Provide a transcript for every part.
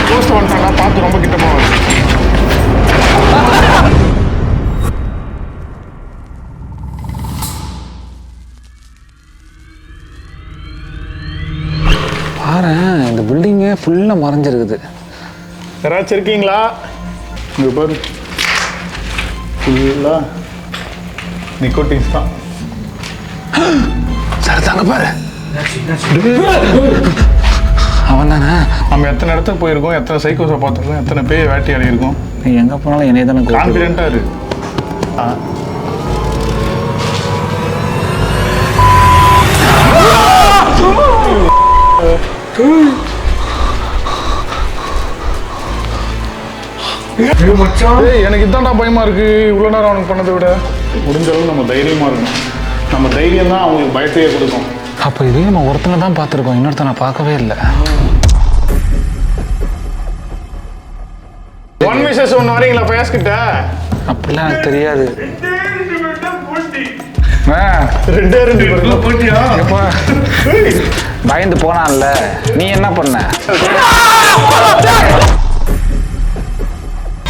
Post வந்துட்டாங்க, பார்த்து ரொம்ப கிட்ட போவாங்க. பாரு, இந்த பில்டிங்கே ஃபுல்லாக மறைஞ்சிருக்குது. யாராச்சும் இருக்கீங்களா? இங்கே பாரு, ஃபுல்லாக நிக்கோட்டின்ஸ் தான். சார் தாங்க பாரு, அவன் தானே. நம்ம எத்தனை இடத்துக்கு போயிருக்கோம், எத்தனை சைக்கோஸை பார்த்துருக்கோம், எத்தனை பேர் வேட்டையாடி இருக்கோம். நீ எங்கே போனாலும் என்னைய தானே கான்ஃபிடென்ட்டாக இரு. எனக்கு இதான்டா பயமா இருக்கு. இவ்வளோ நேரம் அவனுக்கு பண்ணதை விட முடிஞ்ச அளவு நம்ம தைரியமா இருக்கணும். நம்ம தைரியம் தான் அவங்களுக்கு பயத்தையே கொடுக்கும். அப்போ இதே நம்ம ஒருத்தனை தான் பார்த்துருக்கோம், இன்னொருத்தனை பார்க்கவே இல்லை. 1 vs 1 வரீங்களா பயாஸ் கிட்ட? அப்படிலாம் எனக்கு தெரியாது. பயந்து போனான்ல, நீ என்ன பண்ண?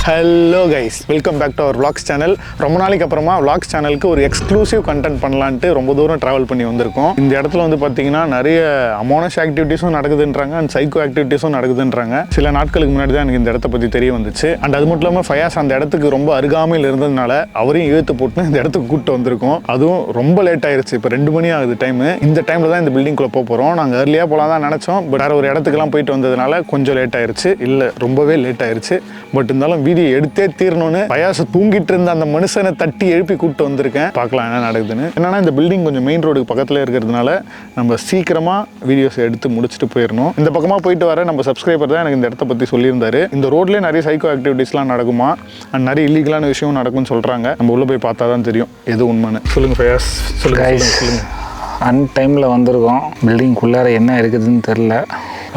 Hello guys, welcome back to our vlogs channel. ரொம்ப நாளைக்கு அப்புறமா vlogs சேனலுக்கு ஒரு எக்ஸ்க்ளூசிவ் கண்டென்ட் பண்ணலான்ட்டு ரொம்ப தூரம் ட்ராவல் பண்ணி வந்திருக்கோம். இந்த இடத்துல வந்து பார்த்தீங்கன்னா நிறைய அமானுஷ் ஆக்டிவிட்டீஸும் நடக்குதுன்றாங்க அண்ட் சைக்கோ ஆக்டிவிட்டீஸும் நடக்குதுன்றாங்க. சில நாட்களுக்கு முன்னாடி தான் எனக்கு இந்த இடத்த பற்றி தெரிய வந்துச்சு. அண்ட் அது மட்டும் இல்லாமல் ஃபயாஸ் அந்த இடத்துக்கு ரொம்ப அருகாமையில் இருந்ததுனால அவரையும் இழுத்து போட்டு இந்த இடத்துக்கு கூப்பிட்டு வந்திருக்கோம். அதுவும் ரொம்ப லேட் ஆயிருச்சு. இப்போ 2 மணி ஆகுது டைமு. இந்த டைமில் தான் இந்த பில்டிங்குள்ளே போகிறோம். நாங்கள் ஏர்லியாக போகலாம் தான் நினச்சோம். பட் வேறு ஒரு இடத்துக்குலாம் போயிட்டு வந்ததுனால கொஞ்சம் லேட் ஆயிருச்சு. இல்லை, ரொம்பவே லேட் ஆயிருச்சு. பட் இருந்தாலும் வீடியோ எடுத்தே தீரணும்னு பயாச தூங்கிட்டு இருந்த அந்த மனுஷனை தட்டி எழுப்பி கூப்பிட்டு வந்திருக்கேன். பார்க்கலாம் என்ன நடக்குதுன்னு. என்னன்னா, இந்த பில்டிங் கொஞ்சம் மெயின் ரோடுக்கு பக்கத்தில் இருக்கிறதுனால நம்ம சீக்கிரமா வீடியோஸ் எடுத்து முடிச்சுட்டு போயிடணும். இந்த பக்கமாக போயிட்டு வர நம்ம சப்ஸ்கிரைபர் தான் எனக்கு இந்த இடத்த பற்றி சொல்லியிருந்தாரு. இந்த ரோட்லேயே நிறைய சைக்கோ ஆக்டிவிட்டீஸ்லாம் நடக்குமா அண்ட் நிறைய இல்லீகலான விஷயம் நடக்கும்னு சொல்கிறாங்க. நம்ம உள்ளே போய் பார்த்தா தான் தெரியும் எது உண்மைன்னு. சொல்லுங்க பயாஸ், சொல்லுங்க. அன்டைமில் வந்திருக்கோம். பில்டிங்குள்ளார என்ன இருக்குதுன்னு தெரில,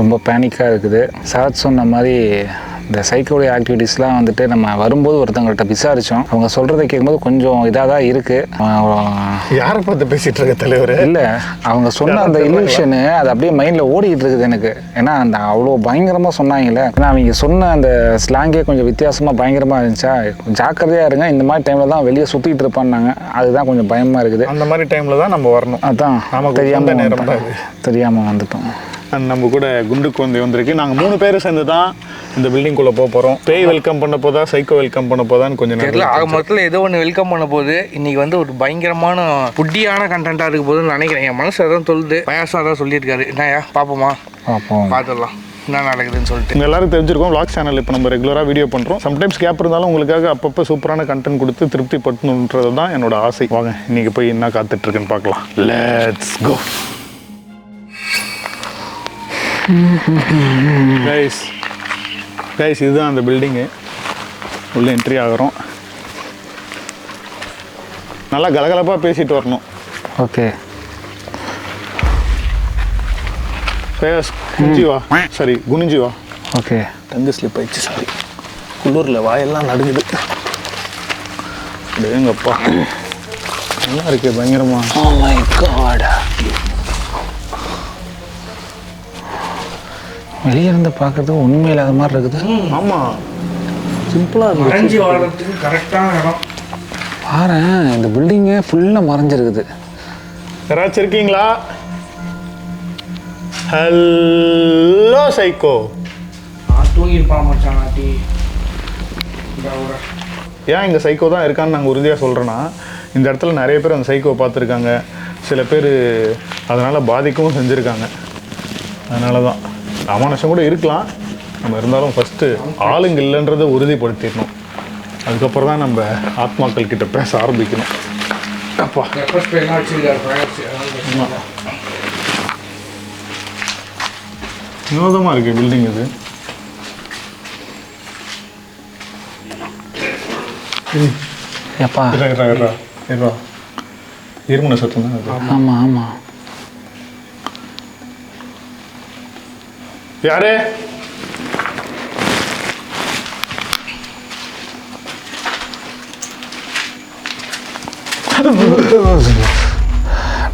ரொம்ப பேனிக்காக இருக்குது. சார் சொன்ன மாதிரி இந்த சைக்கோடைய ஆக்டிவிட்டீஸ்லாம் வந்துட்டு நம்ம வரும்போது ஒருத்தவங்கள்ட்ட விசாரித்தோம். அவங்க சொல்கிறத கேட்கும்போது கொஞ்சம் இதாக தான் இருக்குது. யாரை பார்த்து பேசிகிட்டு இருக்க தலைவர்? இல்லை, அவங்க சொன்ன அந்த இல்யூஷனு அது அப்படியே மைண்டில் ஓடிக்கிட்டு இருக்குது எனக்கு. ஏன்னா அந்த அவ்வளோ பயங்கரமாக சொன்னாங்களே. ஏன்னா அவங்க சொன்ன அந்த ஸ்லாங்கே கொஞ்சம் வித்தியாசமாக பயங்கரமாக இருந்துச்சா. ஜாக்கிரதையாக இருங்க, இந்த மாதிரி டைமில் தான் வெளியே சுற்றிட்டு இருப்பான்னாங்க. அதுதான் கொஞ்சம் பயமாக இருக்குது. அந்த மாதிரி டைமில் தான் நம்ம வரணும். அதான் தெரியாமல் வந்துட்டோம். நம்ம கூட குண்டு குழந்தை வந்திருக்கு. நாங்கள் 3 பேர் சேர்ந்து தான் இந்த பில்டிங்குள்ளே போக போகிறோம். பேய் வெல்கம் பண்ண போதா, சைக்கோ வெல்கம் பண்ண போதான்னு கொஞ்சம் நேரம் ஆக மொத்தத்தில் ஏதோ ஒன்று வெல்கம் பண்ண போது இன்னைக்கு வந்து ஒரு பயங்கரமான புட்டியான கண்டென்ட்டாக இருக்க போதுன்னு நினைக்கிறேன். என் மனசு அதான் சொல்லுது, பயாசம் அதான் சொல்லியிருக்காரு. என்னையா பார்ப்போம், பார்த்துடலாம் என்ன நடக்குதுன்னு சொல்லிட்டு. உங்கள் எல்லாரும் தெரிஞ்சிருக்கோம், vlog சேனல் இப்போ நம்ம ரெகுலராக வீடியோ பண்ணுறோம். சம்டைம்ஸ் கேப் இருந்தாலும் உங்களுக்காக அப்பப்போ சூப்பரான கண்டென்ட் கொடுத்து திருப்தி படுத்தணுன்றது தான் என்னோட ஆசை. வாங்க இன்னைக்கு போய் என்ன காத்துட்ருக்குன்னு பார்க்கலாம். Let's go. கைஸ் இதுதான் அந்த பில்டிங்கு. உள்ளே என்ட்ரி ஆகிறோம். நல்லா கலகலப்பாக பேசிட்டு வரணும். ஓகே குனிஞ்சி வா. சரி, குனிஞ்சி வா. ஓகே. டங்கு ஸ்லிப் ஆயிடுச்சு, சாரி. குளிரில் வாயெல்லாம் நடுங்குது. எங்கப்பா நல்லா இருக்கு பயங்கரமா. Oh my God. வெளியே இருந்து பார்க்கறது உண்மையில் அது மாதிரி இருக்குது. ஆமாம், சிம்பிளாக மறைஞ்சி வாழ்றதுக்கு கரெக்டான இடம். பாரு, இந்த பில்டிங்கே ஃபுல்லாக மறைஞ்சிருக்குது. யாராச்சும் இருக்கீங்களா? Hello psycho. தூங்கிருப்பான் மச்சான். ஏன் இங்கே சைக்கோ தான் இருக்கான்னு நாங்கள் உறுதியாக சொல்கிறேன்னா, இந்த இடத்துல நிறைய பேர் அந்த சைக்கோ பார்த்துருக்காங்க. சில பேர் அதனால் பாதிக்கவும் செஞ்சுருக்காங்க. அதனால தான் அமானுஷம் கூட இருக்கலாம். நம்ம இருந்தாலும் ஃபஸ்ட்டு ஆளுங்க இல்லைன்றதை உறுதிப்படுத்திடணும். அதுக்கப்புறம் தான் நம்ம ஆத்மாக்கள் கிட்ட பேச ஆரம்பிக்கணும். அப்பா வினோதமாக இருக்குது பில்டிங் இது. எப்பா இருமுனை சத்தம் தான் அது. ஆமாம் ஆமாம். யாரு?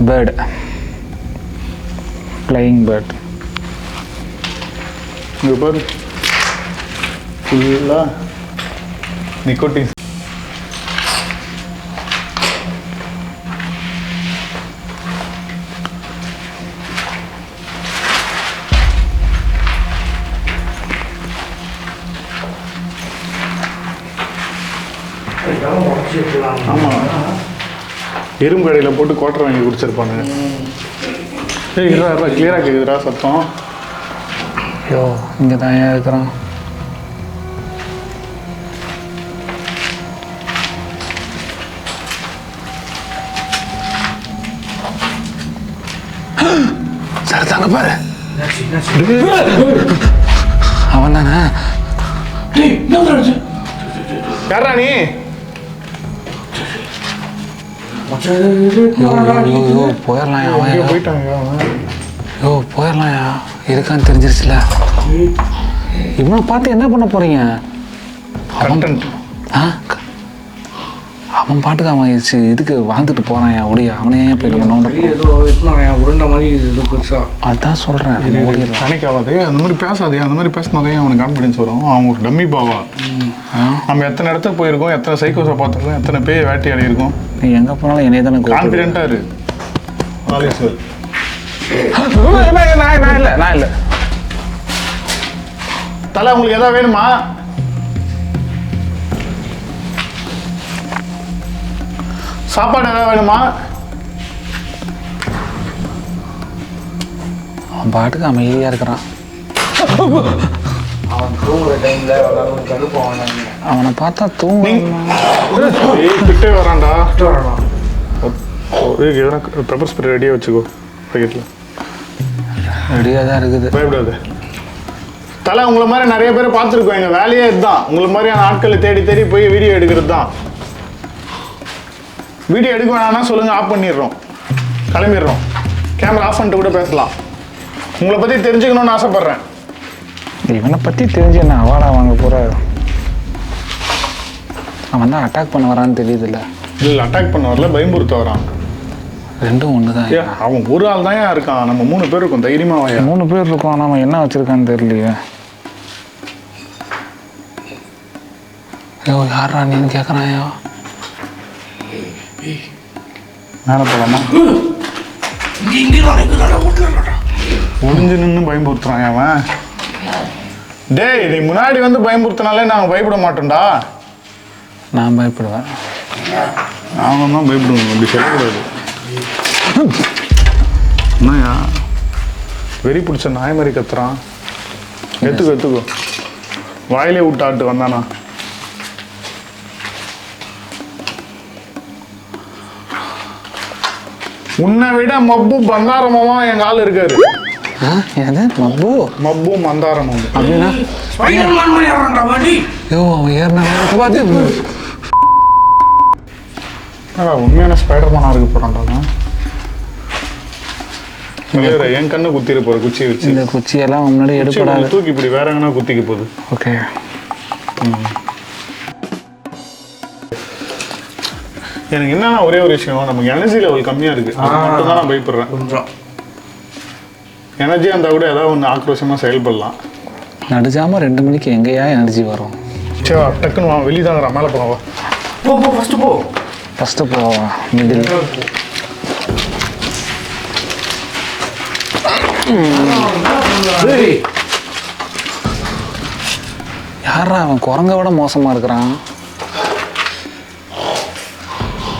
Bird, flying bird. இங்கே பாரு, ஃபுல்லாக நிக்கோட்டின். ஆமாம், இரும்பு கடையில் போட்டு கோட்டரை வாங்கி குடிச்சிருப்பாங்க. ஏய் இருடா கிளியராக கேட்குதுடா சத்தம். ஐயோ இங்கே தான் ஏன் இருக்கிறோம். சார் தாங்க பாரு, அவன் தானே. யாரா நீ? போயிடலாம் எங்கேயோ போயிட்டாங்க அவன். யோ போயிடலாம்யா, இருக்கான்னு தெரிஞ்சிருச்சுல. இவனை பார்த்து என்ன பண்ண போறீங்க? கண்டென்ட். அவன் பாட்டுக்கு அவன் இதுக்கு வாழ்ந்துட்டு போறான். ஒடியா அவனே போயிட்டு உருண்ட மாதிரி பெருசா. அதான் சொல்றேன், நினைக்காதே அந்த மாதிரி பேசாதே. அந்த மாதிரி பேசினாதே அவனுக்கு கான்ஃபிடன்ஸ் வரும். அவன் ஒரு டம்மி பாவா. நம்ம எத்தனை இடத்துக்கு போயிருக்கோம், எத்தனை சைக்கோஸை பார்த்துருக்கோம், எத்தனை பேய் வேட்டையாடி இருக்கோம். நீ எங்க போனாலும் என்னைய தானே கான்ஃபிடென்ட்டா இரு. நான் இல்லை தலை. உங்களுக்கு எதாவது வேணுமா? சாப்பாடு எதாவது வேணுமா? அவன் பாட்டுக்கு அமைதியா இருக்கிறான். அவன் தூங்குற டைம்ல கடுப்பான். அவனை பார்த்தா கிட்டே வரான்டா. பெப்பர் ஸ்ப்ரே ரெடியாக வச்சுக்கோ பாக்கெட்டில். ரெடியாக தான் இருக்குது. பயப்படாது தலை. உங்களை மாதிரி நிறைய பேர் பார்த்துருக்கோம். எங்கள் வேலையே இதுதான். உங்களை மாதிரியான ஆட்களை தேடி தேடி போய் வீடியோ எடுக்கிறது தான். வீடியோ எடுக்க வேணாம்னா சொல்லுங்கள், ஆஃப் பண்ணிடுறோம், கிளம்பிடுறோம். கேமரா ஆஃப் பண்ணிட்டு கூட பேசலாம். உங்களை பற்றி தெரிஞ்சுக்கணும்னு ஆசைப்பட்றேன். இவனை பற்றி தெரிஞ்சு என்ன அவார்டா வாங்க போகிற? அவன் தான் அட்டாக் பண்ண வரான்னு தெரியுதுல்ல. இல்லை அட்டாக் பண்ண வரல, பயமுறுத்த வரான். ரெண்டும் ஒன்று தான். அவன் ஒரு ஆள் தான் இருக்கான். நம்ம 3 பேர் இருக்கோம். தைரியமாக வாயா. 3 பேர் இருக்கோம். ஆனால் அவன் என்ன வச்சுருக்கான்னு தெரியலையே. ஐயோ யாரா நீன்னு கேட்குறாயா? மேலே போகலாமா? ஒளிஞ்சு நின்று பயமுறுத்துறான் அவன். டேய் நீ முன்னாடி வந்து பயமுறுத்தினாலே நாங்கள் பயப்பட மாட்டோம்டா. நான் பயப்படுவேன். நாங்கள் தான் பயப்படுவோம். அப்படி சொல்லக்கூடாது. என்னையா வெறி பிடிச்ச நாய் மாதிரி கத்துறான். எடுத்துக்கோ வாயிலே விட்டாட்டு வந்தானா? உன்னை விட மப்பு பந்தாரமாவா எங்க ஆள் இருக்காரு. மப்பு மந்தாரமும் அப்படின்னா உண்மையான ஸ்பைடர்மேனா இருக்க போறான்டா. என் கண்ணு குத்திர போற குச்சியை வச்சு. இந்த குச்சியெல்லாம் முன்னாடி எடுப்படாது. தூக்கி இப்படி வேற எங்கன்னா குத்திக்க போகுது. ஓகே. எனக்கு என்னன்னா ஒரே ஒரு விஷயம், நமக்கு எனர்ஜி லெவல் கம்மியா இருக்கு. மட்டும் தான் நான் பயப்படுறேன். கொஞ்சம் எனர்ஜியா இருந்தா கூட ஏதாவது ஒன்று ஆக்ரோஷமா செயல்படலாம். நடுஜாம 2 மணிக்கு எங்கேயா எனர்ஜி வரும்? சரி டக்குன்னு வா, வெளியே தான் மேலே போவா. ஃபஸ்ட்டு போவா மிடில். யாரா அவன்? குரங்க விட மோசமா இருக்கிறான்.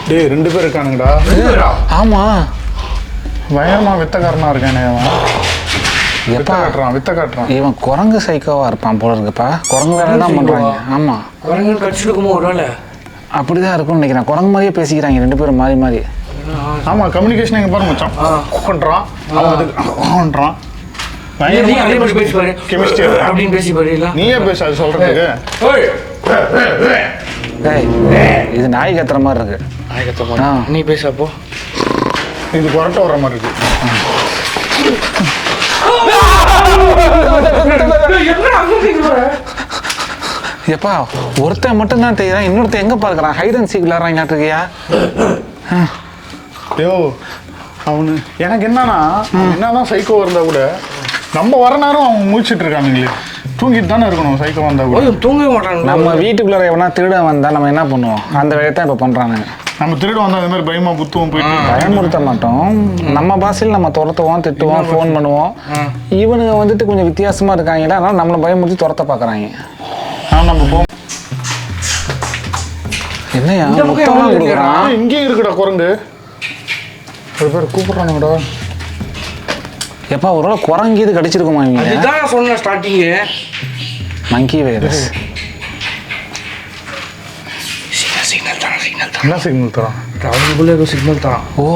டேய் 2 பேர் இருக்கானுங்கடா. ஆமா பயமா வித்தக்காரனா இருக்கானே அவன். வித்த காட்டுறான். இவன் குரங்கு சைக்கோவா இருப்பான் போல இருக்குப்பா. குரங்கு வேலை தான் பண்றாங்க. ஆமா குரங்கு கடிச்சிருக்குமோ ஒரு வேலை. அப்படிதான் இருக்கும்னு நினைக்கிறேன். குரங்கு மாதிரியே பேசிக்கிறாங்க 2 பேரும் மாறி மாறி. ஆமா கம்யூனிகேஷன் எங்க பாருங்க மச்சான். கொன்றான் அவன் அதுக்கு கெமிஸ்ட்ரி அப்படின்னு பேசி பாருங்களா? நீயே பேச அது சொல்றதுக்கு. இது நாய் கத்துற மாதிரி இருக்கு. நாய் கத்துற மாதிரி நீ பேச. அப்போ இது கொரட்டை வர்ற மாதிரி இருக்கு. எப்பா ஒருத்தன் மட்டும் தான் தெரியுறான், இன்னொருத்தன் எங்க பாக்குறான்? ஹைட் அண்ட் சீக் விளையாடுறாங்க இருக்கியா? ஐயோ அவனு எனக்கு என்னன்னா என்னதான் சைக்கோ இருந்தா கூட நம்ம வர நேரம் அவங்க முடிச்சிட்டு இருக்கானுங்களே. தூங்கிட்டு தானே இருக்கணும் சைக்கோ வந்தால் கூட. தூங்கவே மாட்டாங்க. நம்ம வீட்டுக்குள்ளே எவனா திருட வந்தால் நம்ம என்ன பண்ணுவோம்? அந்த வேலையை தான் இப்போ பண்ணுறாங்க. நம்ம திருட வந்தால் அது மாதிரி பயமா புத்துவோம் போயிட்டு. பயமுறுத்த மாட்டோம், நம்ம பாஷையில் நம்ம துரத்துவோம், திட்டுவோம், ஃபோன் பண்ணுவோம். இவனுங்க வந்துட்டு கொஞ்சம் வித்தியாசமாக இருக்காங்களா, அதனால நம்மளை பயமுறுத்தி துரத்த பார்க்குறாங்க. ஆனால் நம்ம போவோம். என்னையா முத்தமாக கொடுக்குறான்? இங்கேயும் இருக்குடா குரங்கு. ஒரு பேர் கூப்பிட்றானுங்கடா. எப்பா ஒரு வேளை குரங்கு இது கடிச்சிருக்குமா? இவங்க இதுதான் சொன்னேன் ஸ்டார்டிங்கு. மங்கி வைரஸ். சிக்னல் தான் சிக்னல் தான். என்ன சிக்னல் தரான்? அவங்களுக்குள்ள ஏதோ சிக்னல் தான். ஓ,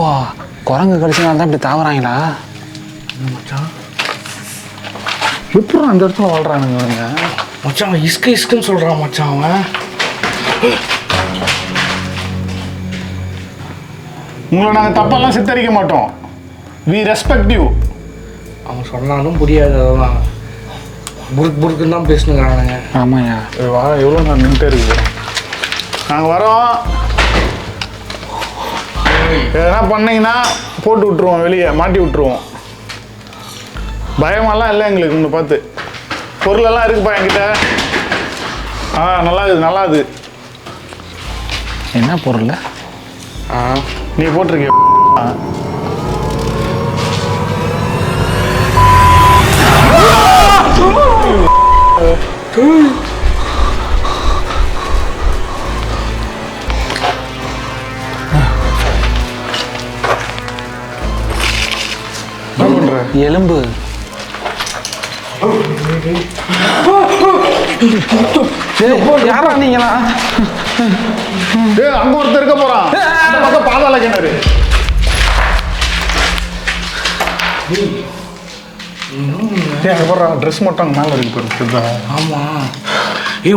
குரங்கு கடிச்சனால தான் இப்படி தாவறாங்களா? மச்சான் எப்படி அந்த இடத்துல வாழ்றானுங்க அவங்க? மச்சான் அவன் இஸ்குன்னு சொல்கிறான் மச்சான். அவன் உங்களை நாங்கள் தப்பெல்லாம் சித்தரிக்க மாட்டோம். We respect you. அவன் சொன்னாலும் புரியாது. அதெல்லாம் புருக்குன்னு தான் பேசணுங்கிறானுங்க. ஆமாய்யா. வா, எவ்வளோ நான் நின்றுட்டே இருக்கு. நாங்கள் வரோம், எதனா பண்ணீங்கன்னா போட்டு விட்ருவோம், வெளியே மாட்டி விட்ருவோம். பயமெல்லாம் இல்லை எங்களுக்கு உங்களை பார்த்து. பொருளெல்லாம் இருக்குப்பா என்கிட்ட. நல்லா இருக்குது, நல்லா இது. என்ன பொருள்? நீ போட்டிருக்கிய எலும்பு. யாரா நீங்களா? அங்க ஒருத்தர் இருக்க போறான். அந்த பக்கம் பாதாள கிணறு. ட்ரெஸ் மட்டும் அங்கே மேலே இருக்கு. ஆமா,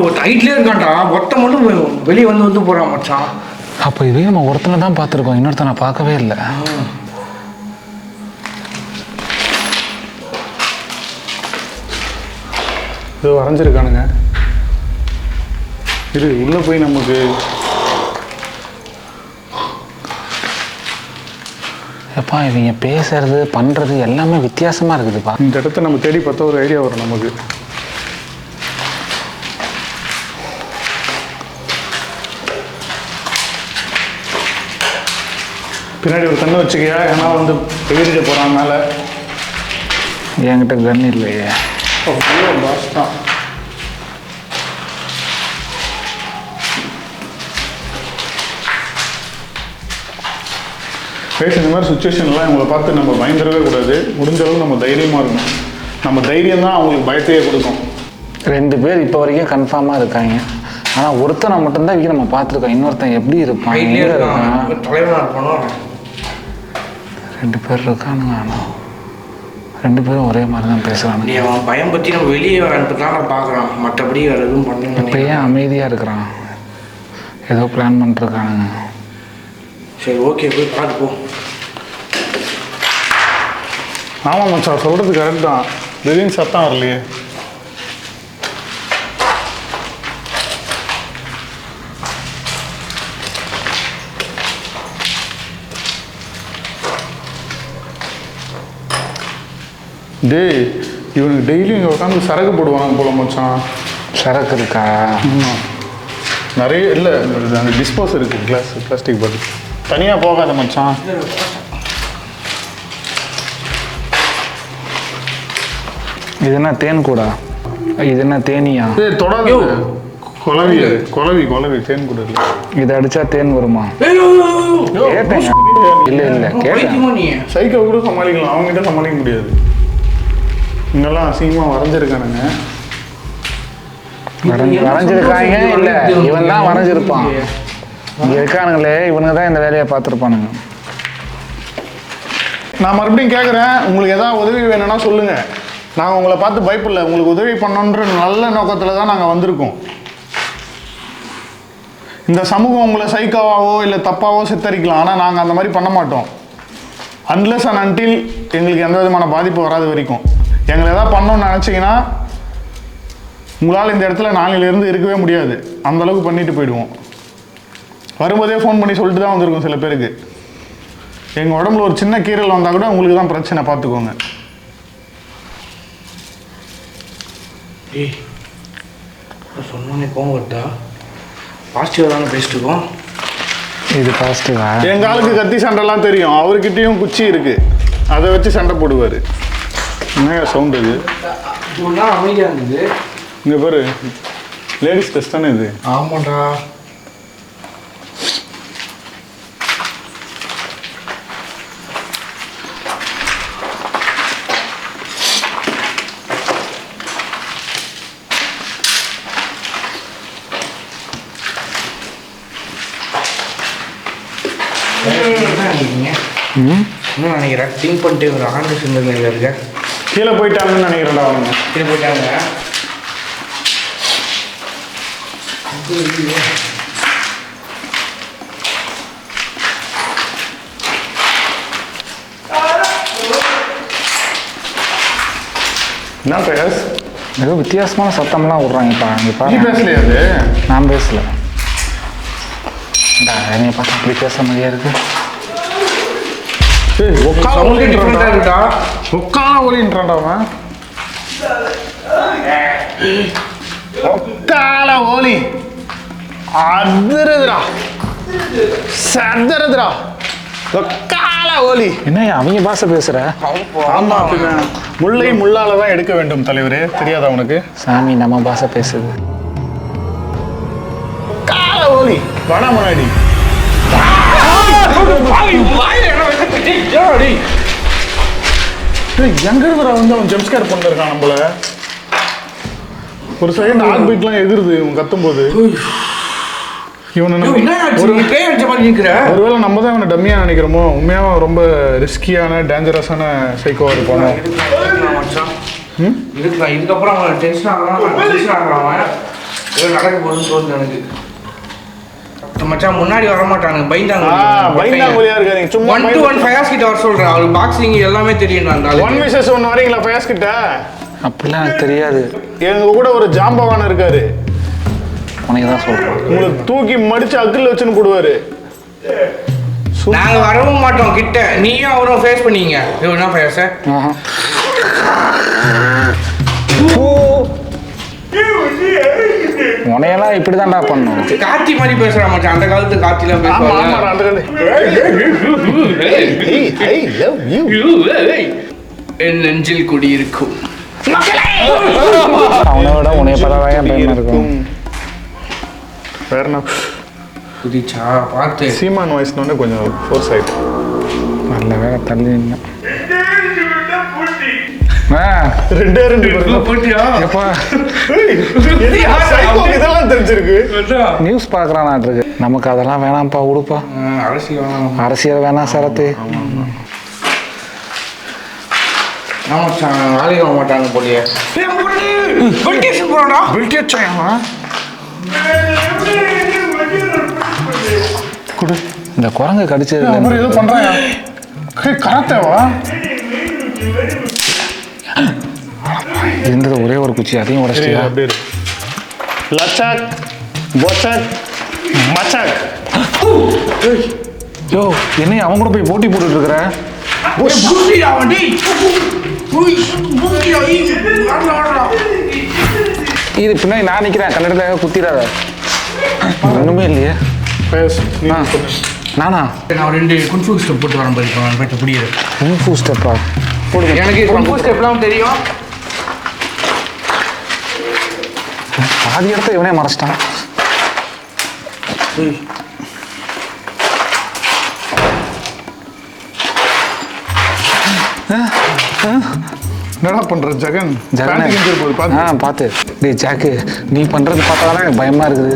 ஒரு டைட்லேயே இருக்கான்டா. ஒருத்த மட்டும் வெளியே வந்து போறான் மச்சான். அப்போ இதே நம்ம ஒருத்தனை தான் பார்த்துருக்கோம், இன்னொருத்தனை பார்க்கவே இல்லை. இது வரைஞ்சிருக்கானுங்க. இது உள்ளே போய் நமக்கு எப்பா இவங்க பேசுறது பண்ணுறது எல்லாமே வித்தியாசமாக இருக்குதுப்பா. இந்த இடத்த நம்ம தேடி பார்த்தா ஒரு ஐடியா வரும் நமக்கு. பின்னாடி ஒரு கண்ணு வச்சுக்கியா, ஏன்னா வந்து எகிரிட்டு போகிறான் மேலே. என்கிட்ட கன் இல்லையே. பாஸ் தான். பேச இந்த மாதிரி சுச்சுவேஷன்லாம் இவங்களை பார்த்து நம்ம பயந்துடவே கூடாது. முடிஞ்ச அளவுக்கு நம்ம தைரியமாக இருக்கணும். நம்ம தைரியம் தான் அவங்களுக்கு பயத்தையே கொடுக்கும். 2 பேர் இப்போ வரைக்கும் கன்ஃபார்மாக இருக்காங்க. ஆனால் ஒருத்தனை மட்டும்தான் இங்கே நம்ம பார்த்துருக்கோம். இன்னொருத்தன் எப்படி இருப்பான்? எங்கே இருக்கான்? தலைவனாக இருப்பானோ. 2 பேர் இருக்கானுங்க. ஆனால் 2 பேரும் ஒரே மாதிரி தான் பேசுகிறானுங்க. நீ அவன் பயம் பற்றி நம்ம வெளியே தான் பார்க்குறான், மற்றபடி வேறு எதுவும் பண்ணுங்க. இப்போ ஏன் அமைதியாக இருக்கிறான்? ஏதோ பிளான் பண்ணிருக்கானுங்க. சரி, ஓகே, போய் பார்த்து போ. ஆமாம் மச்சான், சொல்கிறது கரெக்ட் தான். திடீர்னு சத்தம் வரலையே. டேய், இவனுக்கு டெய்லி இங்கே உட்காந்து சரக்கு போடுவாங்க போல மச்சான். சரக்கு இருக்கா? நிறைய இல்லை, அந்த டிஸ்போஸ் இருக்குது, கிளாஸ் பிளாஸ்டிக் பாட்டில். தனியாக போகாத மச்சான். இது என்ன தேன் கூடா? இது என்ன தேனியா? தொடாது. குழவி குழவி தேன் கூட இல்லை. இதை அடித்தா தேன் வருமா? கேட்டேன். இல்லை இல்லை கேட்டேன். சைக்கிளை கூட சமாளிக்கலாம், அவங்ககிட்ட சமாளிக்க முடியாது. இங்கெல்லாம் அசிங்கமாக வரைஞ்சிருக்கானுங்க. வரைஞ்சிருக்காங்க இல்லை, இவன் தான் வரைஞ்சிருப்பான். இங்கே இருக்கானுங்களே, இவனுங்க தான் இந்த வேலையை பார்த்துருப்பானுங்க. நான் மறுபடியும் கேட்குறேன், உங்களுக்கு எதாவது உதவி வேணும்னா சொல்லுங்கள். நாங்கள் உங்களை பார்த்து பயப்படல, உங்களுக்கு உதவி பண்ணணுன்ற நல்ல நோக்கத்தில் தான் நாங்கள் வந்திருக்கோம். இந்த சமூகம் உங்களை சைக்காவோ இல்லை தப்பாவோ சித்தரிக்கலாம், ஆனால் நாங்கள் அந்த மாதிரி பண்ண மாட்டோம். அன்லெஸ் அண்ட் அன்டில் எங்களுக்கு எந்த விதமான பாதிப்பு வராது வரைக்கும். எங்களை எதாவது பண்ணணும்னு நினச்சிங்கன்னா உங்களால் இந்த இடத்துல நாளையிலேருந்து இருக்கவே முடியாது. அந்தளவுக்கு பண்ணிட்டு போயிடுவோம். வரும்போதே ஃபோன் பண்ணி சொல்லிட்டு தான் வந்திருக்கோம். சில பேருக்கு எங்கள் உடம்புல ஒரு சின்ன கீரல் வந்தால் கூட உங்களுக்கு தான் பிரச்சனை, பார்த்துக்கோங்க. ஏய் சொன்னோன்னே கோவம் வருதா? பாசிட்டிவாக தானே பேசிட்டு இருக்கோம். இது பாசிட்டிவா? எங்கள் ஆளுக்கு கத்தி சண்டைலாம் தெரியும், அவர்கிட்டயும் குச்சி இருக்கு, அதை வச்சு சண்டை போடுவார். என்ன சவுண்ட் இது? ஒரு நாள் அமைதியாக இருந்தது. இங்கே பாரு, லேடிஸ் டெஸ்ட் தானே இது? ஆமாண்டா. என்ன நினைக்கிறேன்? திங்க் பண்ணிட்டு ஒரு ஆண்டு சிந்தனையில் இருக்க. கீழே போயிட்டாங்கன்னு நினைக்கிறேன்டா அவங்க. கீழே போயிட்டாங்க. என்ன பேஸ்? ஏதோ வித்தியாசமான சத்தம்லாம் விட்றாங்கப்பா. இங்கே நீ பாரு. பேசலையா அது? நான் பேசல. என்னைய பார்த்தா அப்படி பேச மாதிரியா இருக்கு. சவுண்டு டிஃப்ரெண்டாக இருக்குடா. உட்கால ஒலின்றான்டா அவன். உட்கால ஒலி அதிரதுடா, சதறதுடா. உட்கால ஒலி. என்ன அவங்க பாசை பேசுற? ஆமா, பின்ன முல்லை முள்ளால தான் எடுக்க வேண்டும் தலைவரே, தெரியாதா உனக்கு? சாமி நம்ம பாசை பேசுது. உட்கால ஒலி வட முன்னாடி. எங்க இருக்கிற வந்து அவன் ஜம்ஸ்கேர் பண்ணிருக்கான் நம்மள. ஒரு செகண்ட் ஹார்ட் பீட்லாம் எதிருது இவன் கத்தும் போது. ஒருவேளை நம்ம தான் அவனை டம்மியா நினைக்கிறோமோ? உண்மையாக ரொம்ப ரிஸ்கியான டேஞ்சரஸான சைக்கோவா இருப்பானோ? இதுக்கப்புறம் அவன் டென்ஷன் ஆகிறான். ஏதோ நடக்க போகுதுன்னு தோணுது எனக்கு. மச்சான் முன்னாடி வர மாட்டானுங்க, பயந்தாங்கோலியா இருக்காதீங்க. சும்மா 1 to 1 ஃபயாஸ் கிட்ட வர சொல்றேன். அவருக்கு பாக்ஸிங் எல்லாமே தெரியும். அந்த 1 vs 1 வரீங்களா ஃபயாஸ் கிட்ட? அப்படிலாம் எனக்கு தெரியாது. எங்க கூட ஒரு ஜாம்பவான் இருக்காரு, உனக்கு தான் சொல்றேன். உங்களுக்கு தூக்கி மடிச்சு அக்கில் வச்சுன்னு போடுவாரு. நாங்க வரவும் மாட்டோம் கிட்ட. நீயும் அவரும் ஃபேஸ் பண்ணீங்க. என்ன ஃபயாஸ்? உனையெல்லாம் இப்படி தான்டா பண்ணும். கார்த்தி மாதிரி பேசுறான் மச்சான். அந்த காலத்து கார்த்திலாம் பேசுவாங்க. என் நெஞ்சில் குடியிருக்கும். அவனை விட உனைய பரவாயில்ல பயமா இருக்கும். வேற என்ன குதிச்சா பார்த்து சீமான் வாய்ஸ்னோடனே கொஞ்சம் ஃபோர்ஸ் ஆயிட்டு. நல்ல வேலை தள்ளி நின்ன. ரெண்டே ரெண்டு போட்டியா? இதெல்லாம் தெரிஞ்சிருக்கு. நியூஸ் பார்க்குறான் இருக்கு. நமக்கு அதெல்லாம் வேணாம்ப்பா, உடுப்பா. அரசியல் வேணாம் சரத்து. வேலைக்கு வர மாட்டாங்க போலியே. இந்த குரங்கு கடிச்சது ஏதோ பண்றாயா? கராத்தேவா இருந்தது ஒரே ஒரு குச்சி, அதையும் உடச்சிட்டியா? லச்சாக் போச்சாக் மச்சாக். யோ என்ன அவங்க கூட போய் போட்டி போட்டுட்டு இருக்கிற? இது பின்னாடி நான் நிற்கிறேன், கன்னடத்தில் குத்திடாத. ஒன்றுமே இல்லையே. நானா? நான் 2 குன்ஃபூ ஸ்டெப் போட்டு வரேன் பாரு. போயிட்டு புரியுது. குன்ஃபூ ஸ்டெப்பா? போடுங்க. எனக்கு குன்ஃபூ ஸ்டெப்லாம் தெரியும். பாதி இடத்த இவனே மறைச்சிட்டான். என்னடா பண்ற ஜெகன்? பார்த்து டேய் ஜாக்கு, நீ பண்றது பார்த்தாதான் எனக்கு பயமா இருக்குது.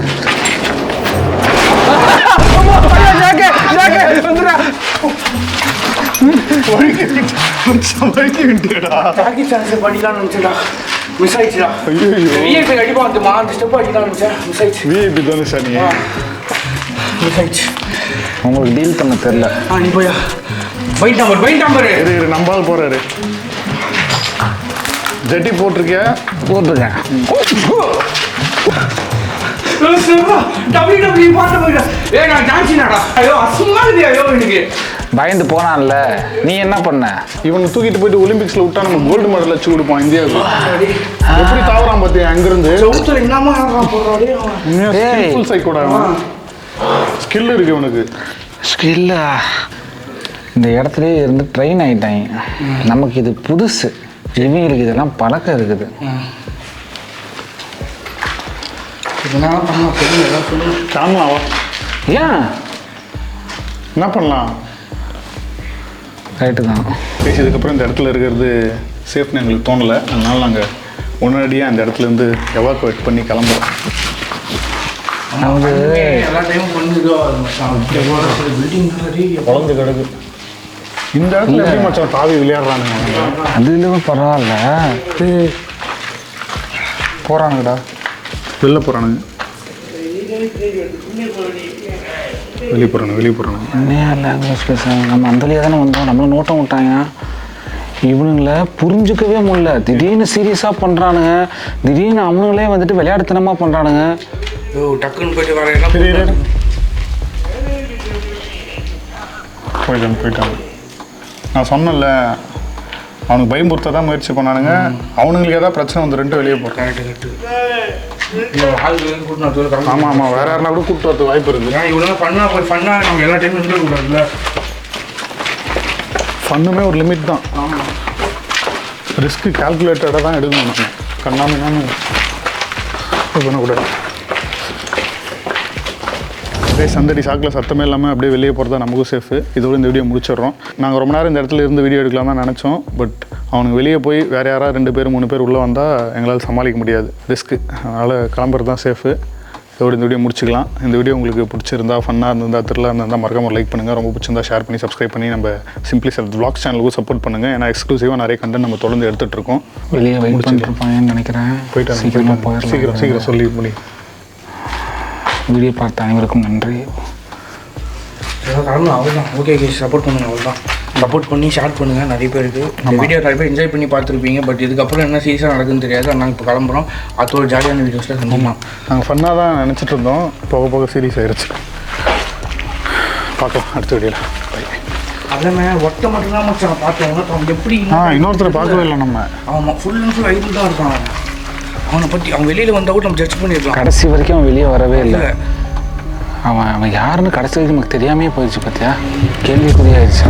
மிஸ் ஆயிடுச்சுடா. விஐபி கண்டிப்பா வந்துமா அந்த ஸ்டெப் அடிக்கலாம் நினைச்சேன். மிஸ் ஆயிடுச்சு. விஐபி தானே சார்? மிஸ் ஆயிடுச்சு. உங்களுக்கு டீல் பண்ண தெரியல. நீ போயா. பைட் நம்பர் இரு நம்பால் போறாரு. ஜட்டி போட்டிருக்கியா? போட்டிருக்கேன். WWE பாட்டு போயிட்டா. நான் டான்ஸ் நாடா. ஐயோ அசுமா இல்லையா? ஐயோ எனக்கு பயந்து போனான்ல, நீ என்ன பண்ண? இவனை தூக்கிட்டு போயிட்டு ஒலிம்பிக்ஸ்ல விட்டா நம்ம கோல்டு மெடல் வச்சு கொடுப்போம் இந்தியாவுக்கு. எப்படி தாவறான் பார்த்தியா அங்கிருந்து? ஸ்கில்ஃபுல் சைக்கோடா. ஸ்கில் இருக்கு இவனுக்கு. ஸ்கில்லா? இந்த இடத்துலயே இருந்து ட்ரெயின் ஆகிட்டாங்க. நமக்கு இது புதுசு, இவங்களுக்கு இதெல்லாம் பழக்கம் இருக்குது. ஏன் என்ன பண்ணலாம்? ரைட்டு தான். பேசியதுக்கப்புறம் இந்த இடத்துல இருக்கிறது சேஃப்னு எங்களுக்கு தோணலை. அதனால நாங்கள் உடனடியாக அந்த இடத்துல இருந்து எவாக்குவேட் பண்ணி கிளம்புறோம். அவங்க குழந்தை கிடக்கு இந்த இடத்துல. எப்படி மச்சான் தாவி விளையாடுறானுங்க? அது இல்லவும் பரவாயில்ல, போகிறானுங்கடா, வெளில போகிறானுங்க, வெளியே போகிறானுங்க. என்ன லாங்குவேஜ் பேசுகிறாங்க? நம்ம அந்த வழியாக தானே வந்தோம், நம்மளும் நோட்டம் விட்டாங்க. இவனுங்களை புரிஞ்சுக்கவே முடியல. திடீர்னு சீரியஸாக பண்ணுறானுங்க, திடீர்னு அவனுங்களே வந்துட்டு விளையாட்டுத்தனமாக பண்ணுறானுங்க. டக்குன்னு போயிட்டு போயிட்டாங்க. நான் சொன்னேன்ல, அவனுக்கு பயமுறுத்த தான் முயற்சி பண்ணானுங்க. அவனுங்களுக்கு ஏதாவது பிரச்சனை வந்து ரெண்டு வெளியே போகிறேன். ஆமாம் ஆமாம், வேற யாருனா கூட கூப்பிட்டு வரது வாய்ப்பு இருக்குது. இவ்வளோ பண்ணால் நம்ம எல்லா டைமும் இருக்கக்கூடாதுல்ல. ஃபன்னுமே ஒரு லிமிட் தான். ஆமாம், ரிஸ்க்கு கால்குலேட்டடாக தான் எடுக்கணும். கண்ணாமண்ணான்னு பண்ணக்கூடாது. அப்படியே சந்தடி சாக்கில் சத்தமே இல்லாமல் அப்படியே வெளியே போகிறது தான் நமக்கும் சேஃபு. இதோட இந்த வீடியோ முடிச்சிடுறோம். நாங்கள் ரொம்ப நேரம் இந்த இடத்துல இருந்து வீடியோ எடுக்கலாம் தான் நினச்சோம். பட் அவனுக்கு வெளியே போய் வேறு யாராவது 2 பேர் 3 பேர் உள்ளே வந்தால் எங்களால் சமாளிக்க முடியாது, ரிஸ்க்கு. அதனால் கிளம்புறது தான் சேஃபு. இதோட இந்த வீடியோ முடிச்சிக்கலாம். இந்த வீடியோ உங்களுக்கு பிடிச்சிருந்தா, ஃபன்னாக இருந்தால், த்ரில்லாக இருந்தால் மறக்காம லைக் பண்ணுங்கள். ரொம்ப பிடிச்சிருந்தா ஷேர் பண்ணி சப்ஸ்கிரைப் பண்ணி நம்ம சிம்பிளி செல்ஃப் வ்ளாக்ஸ் சேனலுக்கும் சப்போர்ட் பண்ணுங்கள். ஏன்னா எக்ஸ்க்ளூசிவாக நிறைய கண்டென்ட் நம்ம தொடர்ந்து எடுத்துகிட்டு இருக்கோம். வெளியே வெயிட் பண்ணிட்டுருப்பாங்கன்னு நினைக்கிறேன். போயிட்டு சீக்கிரம் சொல்லி முடியும். வீடியோ பார்த்த அனைவருக்கும் நன்றி. காரணம் அவ்வளோதான். ஓகே சப்போர்ட் பண்ணுங்கள், அவ்வளோதான். சப்போர்ட் பண்ணி ஷேர் பண்ணுங்கள் நிறைய பேருக்கு. இந்த வீடியோ நிறைய பேர் என்ஜாய் பண்ணி பார்த்துருப்பீங்க. பட் இதுக்கப்புறம் என்ன சீரியஸாக நடக்குதுன்னு தெரியாது. நாங்கள் இப்போ கிளம்புறோம். அது ஒரு ஜாலியான வீடியோஸில் சந்திக்கலாம். நாங்கள் ஃபன்னாக தான் நினச்சிட்டு இருந்தோம், போக போக சீரியஸ் ஆயிடுச்சு. பார்க்கலாம் அடுத்த வீடியோவில். அதே ஒட்ட மட்டும்தான் மச்சான் பார்த்தவங்க. அவங்க எப்படி இன்னொருத்தரை பார்க்கவே இல்லை நம்ம. அவன் ஃபுல் அண்ட் ஃபுல் ஐபிள் தான் இருக்கான். அவனை பற்றி அவன் வெளியில் வந்தால் கூட நம்ம ஜட்ஜ் பண்ணியிருக்கலாம். கடைசி வரைக்கும் அவன் வெளியே வரவே இல்லை. அவன் யாருன்னு கடைசி வரைக்கும் நமக்கு தெரியாமே போயிடுச்சு. பார்த்தியா, கேள்விக்குறியாயிடுச்சு.